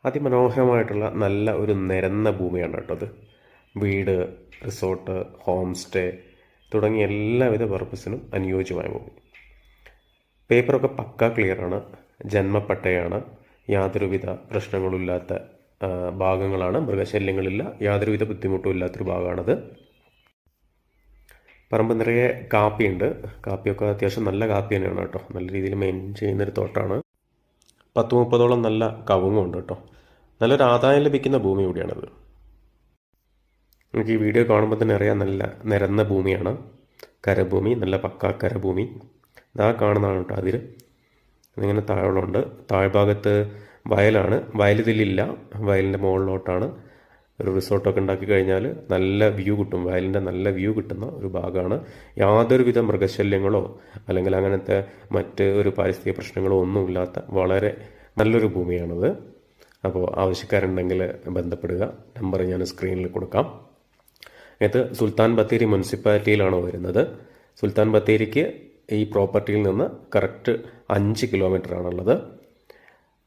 അതിമനോഹരമായിട്ടുള്ള നല്ല ഒരു നിരന്ന ഭൂമിയാണ് കേട്ടോ അത്. വീട്, റിസോർട്ട്, ഹോം സ്റ്റേ തുടങ്ങിയ എല്ലാവിധ പർപ്പസിനും അനുയോജ്യമായ ഭൂമി. പേപ്പറൊക്കെ പക്ക ക്ലിയറാണ്, ജന്മപ്പട്ടയാണ്, യാതൊരുവിധ പ്രശ്നങ്ങളില്ലാത്ത ഭാഗങ്ങളാണ്, മൃഗശല്യങ്ങളില്ല, യാതൊരുവിധ ബുദ്ധിമുട്ടും ഇല്ലാത്തൊരു ഭാഗമാണത്. പറമ്പ് നിറയെ കാപ്പിയുണ്ട്. കാപ്പിയൊക്കെ അത്യാവശ്യം നല്ല കാപ്പി തന്നെയാണ് കേട്ടോ. നല്ല രീതിയിൽ മെയിൻറ്റെയിൻ ചെയ്യുന്നൊരു തോട്ടമാണ്. 10-30ഓളം നല്ല കവുങ്ങുണ്ട് കേട്ടോ. നല്ലൊരു ആദായം ലഭിക്കുന്ന ഭൂമി കൂടിയാണത്. നമുക്ക് ഈ വീഡിയോ കാണുമ്പോൾ തന്നെ അറിയാം, നല്ല നിരന്ന ഭൂമിയാണ്, കരഭൂമി, നല്ല പക്ക കരഭൂമി. ഇതാ കാണുന്നതാണ് കേട്ടോ അതിൽ. ഇങ്ങനെ താഴെയുണ്ട്. താഴ്ഭാഗത്ത് വയലാണ്. വയലിതിലില്ല, വയലിൻ്റെ മുകളിലോട്ടാണ്. ഒരു റിസോർട്ടൊക്കെ ഉണ്ടാക്കി കഴിഞ്ഞാൽ നല്ല വ്യൂ കിട്ടും, വയലിൻ്റെ നല്ല വ്യൂ കിട്ടുന്ന ഒരു ഭാഗമാണ്. യാതൊരുവിധ മൃഗശല്യങ്ങളോ അല്ലെങ്കിൽ അങ്ങനത്തെ മറ്റ് ഒരു പാരിസ്ഥിതിക പ്രശ്നങ്ങളോ ഒന്നുമില്ലാത്ത വളരെ നല്ലൊരു ഭൂമിയാണത്. അപ്പോൾ ആവശ്യക്കാരുണ്ടെങ്കിൽ ബന്ധപ്പെടുക. നമ്പർ ഞാൻ സ്ക്രീനിൽ കൊടുക്കാം. ഇത് സുൽത്താൻ ബത്തേരി മുനിസിപ്പാലിറ്റിയിലാണ് വരുന്നത്. സുൽത്താൻ ബത്തേരിക്ക് ഈ പ്രോപ്പർട്ടിയിൽ നിന്ന് കറക്റ്റ് 5 കിലോമീറ്ററാണുള്ളത്.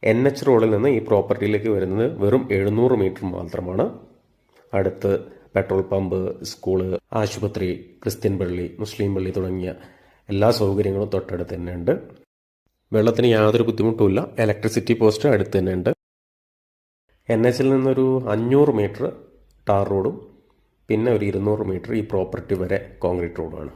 NH റോഡിൽ നിന്ന് ഈ പ്രോപ്പർട്ടിയിലേക്ക് വരുന്നത് വെറും 700 മീറ്റർ മാത്രമാണ്. അടുത്ത് പെട്രോൾ പമ്പ്, സ്കൂള്, ആശുപത്രി, ക്രിസ്ത്യൻ പള്ളി, മുസ്ലിം പള്ളി തുടങ്ങിയ എല്ലാ സൗകര്യങ്ങളും തൊട്ടടുത്ത് തന്നെ ഉണ്ട്. വെള്ളത്തിന് യാതൊരു ബുദ്ധിമുട്ടുമില്ല. ഇലക്ട്രിസിറ്റി പോസ്റ്റ് അടുത്ത് തന്നെ ഉണ്ട്. NH നിന്നൊരു 500 മീറ്റർ ടാർ റോഡും പിന്നെ ഒരു 200 മീറ്റർ ഈ പ്രോപ്പർട്ടി വരെ കോൺക്രീറ്റ് റോഡുമാണ്.